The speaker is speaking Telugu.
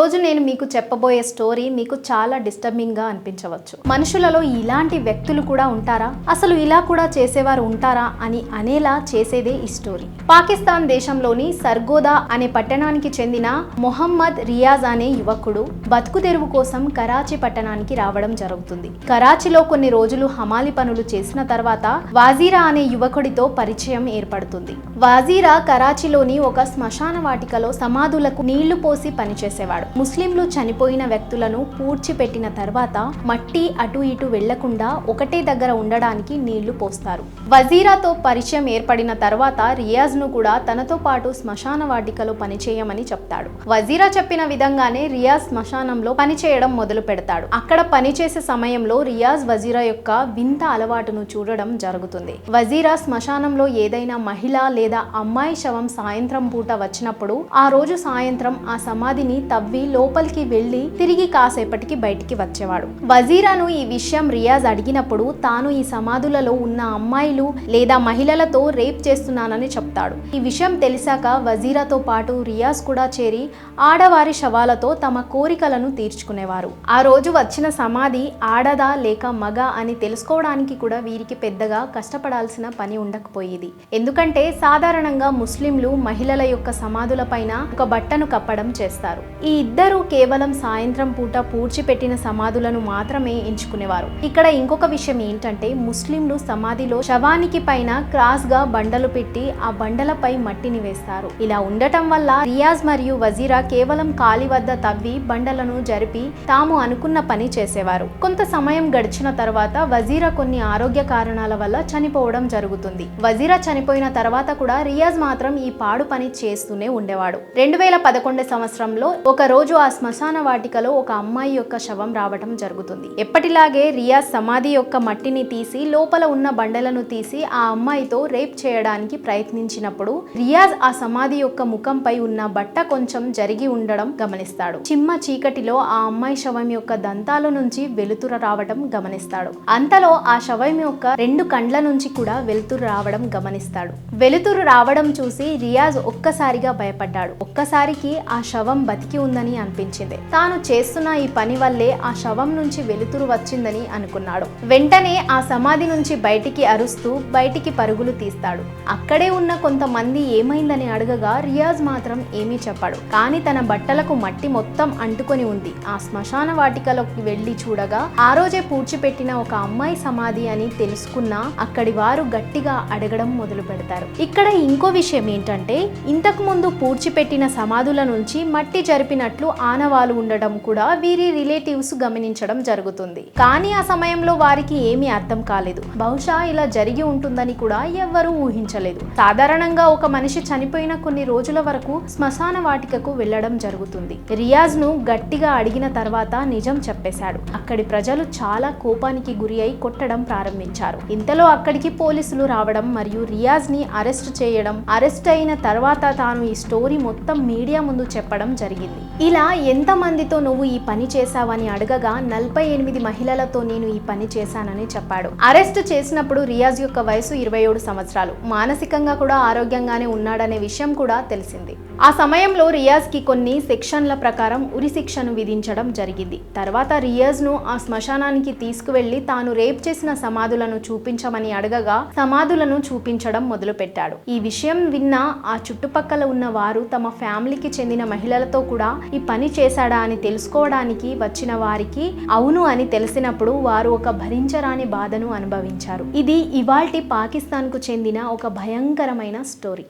రోజు నేను మీకు చెప్పబోయే స్టోరీ మీకు చాలా డిస్టర్బింగ్ గా అనిపించవచ్చు. మనుషులలో ఇలాంటి వ్యక్తులు కూడా ఉంటారా, అసలు ఇలా కూడా చేసేవారు ఉంటారా అని అనేలా చేసేదే ఈ స్టోరీ. పాకిస్తాన్ దేశంలోని సర్గోదా అనే పట్టణానికి చెందిన మొహమ్మద్ రియాజ్ అనే యువకుడు బతుకు తెరువు కోసం కరాచీ పట్టణానికి రావడం జరుగుతుంది. కరాచీలో కొన్ని రోజులు హమాలి పనులు చేసిన తర్వాత వాజీరా అనే యువకుడితో పరిచయం ఏర్పడుతుంది. వాజీరా కరాచీలోని ఒక శ్మశాన వాటికలో సమాధులకు నీళ్లు పోసి పనిచేసేవాడు. ముస్లింలు చనిపోయిన వ్యక్తులను పూడ్చిపెట్టిన తర్వాత మట్టి అటు ఇటు వెళ్లకుండా ఒకటే దగ్గర ఉండడానికి నీళ్లు పోస్తారు. వజీరాతో పరిచయం ఏర్పడిన తర్వాత రియాజ్ ను కూడా తనతో పాటు శ్మశాన వాటికలో పనిచేయమని చెప్తాడు. వజీరా చెప్పిన విధంగానే రియాజ్ శ్మశానంలో పనిచేయడం మొదలు పెడతాడు. అక్కడ పనిచేసే సమయంలో రియాజ్ వజీరా యొక్క వింత అలవాటును చూడడం జరుగుతుంది. వజీరా శ్మశానంలో ఏదైనా మహిళ లేదా అమ్మాయి శవం సాయంత్రం పూట వచ్చినప్పుడు ఆ రోజు సాయంత్రం ఆ సమాధిని తవ్వి లోపలికి వెళ్లి తిరిగి కాసేపటికి బయటికి వచ్చేవాడు. వజీరాను ఈ విషయం రియాజ్ అడిగినప్పుడు తాను ఈ సమాధులలో ఉన్న అమ్మాయిలు లేదా మహిళలతో రేప్ చేస్తున్నానని చెప్తాడు. ఈ విషయం తెలిసాక వజీరాతో పాటు రియాజ్ కూడా చేరి ఆడవారి శవాలతో తమ కోరికలను తీర్చుకునేవారు. ఆ రోజు వచ్చిన సమాధి ఆడదా లేక మగ అని తెలుసుకోవడానికి కూడా వీరికి పెద్దగా కష్టపడాల్సిన పని ఉండకపోయేది. ఎందుకంటే సాధారణంగా ముస్లింలు మహిళల యొక్క సమాధుల పైన ఒక బట్టను కప్పడం చేస్తారు. ఈ ఇద్దరు కేవలం సాయంత్రం పూట పూడ్చిపెట్టిన సమాధులను మాత్రమే ఎంచుకునేవారు. ఇక్కడ ఇంకొక విషయం ఏంటంటే ముస్లింలు సమాధిలో శవానికి పైన క్రాస్ గా బండలు పెట్టి ఆ బండలపై మట్టిని వేస్తారు. ఇలా ఉండటం వల్ల రియాజ్ మరియు వజీరా కేవలం కాలి వద్ద తవ్వి బండలను జరిపి తాము అనుకున్న పని చేసేవారు. కొంత సమయం గడిచిన తర్వాత వజీరా కొన్ని ఆరోగ్య కారణాల వల్ల చనిపోవడం జరుగుతుంది. వజీరా చనిపోయిన తర్వాత కూడా రియాజ్ మాత్రం ఈ పాడు పని చేస్తూనే ఉండేవాడు. 2011 సంవత్సరంలో ఒక రోజు ఆ శ్మశాన వాటికలో ఒక అమ్మాయి యొక్క శవం రావటం జరుగుతుంది. ఎప్పటిలాగే రియాజ్ సమాధి యొక్క మట్టిని తీసి లోపల ఉన్న బండలను తీసి ఆ అమ్మాయితో రేప్ చేయడానికి ప్రయత్నించినప్పుడు రియాజ్ ఆ సమాధి యొక్క ముఖంపై ఉన్న బట్ట కొంచెం జరిగి ఉండడం గమనిస్తాడు. చిమ్మ చీకటిలో ఆ అమ్మాయి శవం యొక్క దంతాల నుంచి వెలుతురు రావడం గమనిస్తాడు. అంతలో ఆ శవం యొక్క 2 కండ్ల నుంచి కూడా వెలుతురు రావడం గమనిస్తాడు. వెలుతురు రావడం చూసి రియాజ్ ఒక్కసారిగా భయపడ్డాడు. ఒక్కసారికి ఆ శవం బతికి ఉందని అనిపించింది. తాను చేస్తున్న ఈ పని వల్లే ఆ శవం నుంచి వెలుతురు వచ్చిందని అనుకున్నాడు. వెంటనే ఆ సమాధి నుంచి బయటికి అరుస్తూ బయటికి పరుగులు తీస్తాడు. అక్కడే ఉన్న కొంతమంది ఏమైందని అడగగా రియాజ్ మాత్రం ఏమీ చెప్పాడు. కానీ తన బట్టలకు మట్టి మొత్తం అంటుకొని ఉంది. ఆ శ్మశాన వాటికలోకి వెళ్లి చూడగా ఆ రోజే పూడ్చిపెట్టిన ఒక అమ్మాయి సమాధి అని తెలుసుకున్నా అక్కడి వారు గట్టిగా అడగడం మొదలు పెడతారు. ఇక్కడ ఇంకో విషయం ఏంటంటే ఇంతకు ముందు పూడ్చిపెట్టిన సమాధుల నుంచి మట్టి జరిపినట్లు ఆనవాలు ఉండడం కూడా వీరి రిలేటివ్స్ గమనించడం జరుగుతుంది. కానీ ఆ సమయంలో వారికి ఏమీ అర్థం కాలేదు. బహుశా ఇలా జరిగి ఉంటుందని కూడా ఎవ్వరూ ఊహించలేదు. సాధారణంగా ఒక మనిషి చనిపోయిన కొన్ని రోజుల వరకు శ్మశాన వాటికకు వెళ్లడం జరుగుతుంది. రియాజ్ ను గట్టిగా అడిగిన తర్వాత నిజం చెప్పేశాడు. అక్కడి ప్రజలు చాలా కోపానికి గురి అయి కొట్టడం ప్రారంభించారు. ఇంతలో అక్కడికి పోలీసులు రావడం మరియు రియాజ్ ని అరెస్ట్ చేయడం, అరెస్ట్ అయిన తర్వాత తాను ఈ స్టోరీ మొత్తం మీడియా ముందు చెప్పడం జరిగింది. ఇలా ఎంతమందితో నువ్వు ఈ పని చేశావని అడగగా 48 మహిళలతో నేను ఈ పని చేశానని చెప్పాడు. అరెస్ట్ చేసినప్పుడు రియాజ్ యొక్క వయసు 27 సంవత్సరాలు. మానసికంగా కూడా ఆరోగ్యంగానే ఉన్నాడనే విషయం కూడా తెలిసింది. ఆ సమయంలో రియాజ్ కి కొన్ని సెక్షన్ల ప్రకారం ఉరి శిక్షను విధించడం జరిగింది. తర్వాత రియాజ్ ను ఆ శ్మశానానికి తీసుకువెళ్లి తాను రేప్ చేసిన సమాధులను చూపించమని అడగగా సమాధులను చూపించడం మొదలు పెట్టాడు. ఈ విషయం విన్న ఆ చుట్టుపక్కల ఉన్న వారు తమ ఫ్యామిలీకి చెందిన మహిళలతో కూడా ఈ పని చేశాడా అని తెలుసుకోవడానికి వచ్చిన వారికి అవును అని తెలిసినప్పుడు వారు ఒక భరించరాని బాధను అనుభవించారు. ఇది ఇవాల్టి పాకిస్తాన్ కు చెందిన ఒక భయంకరమైన స్టోరీ.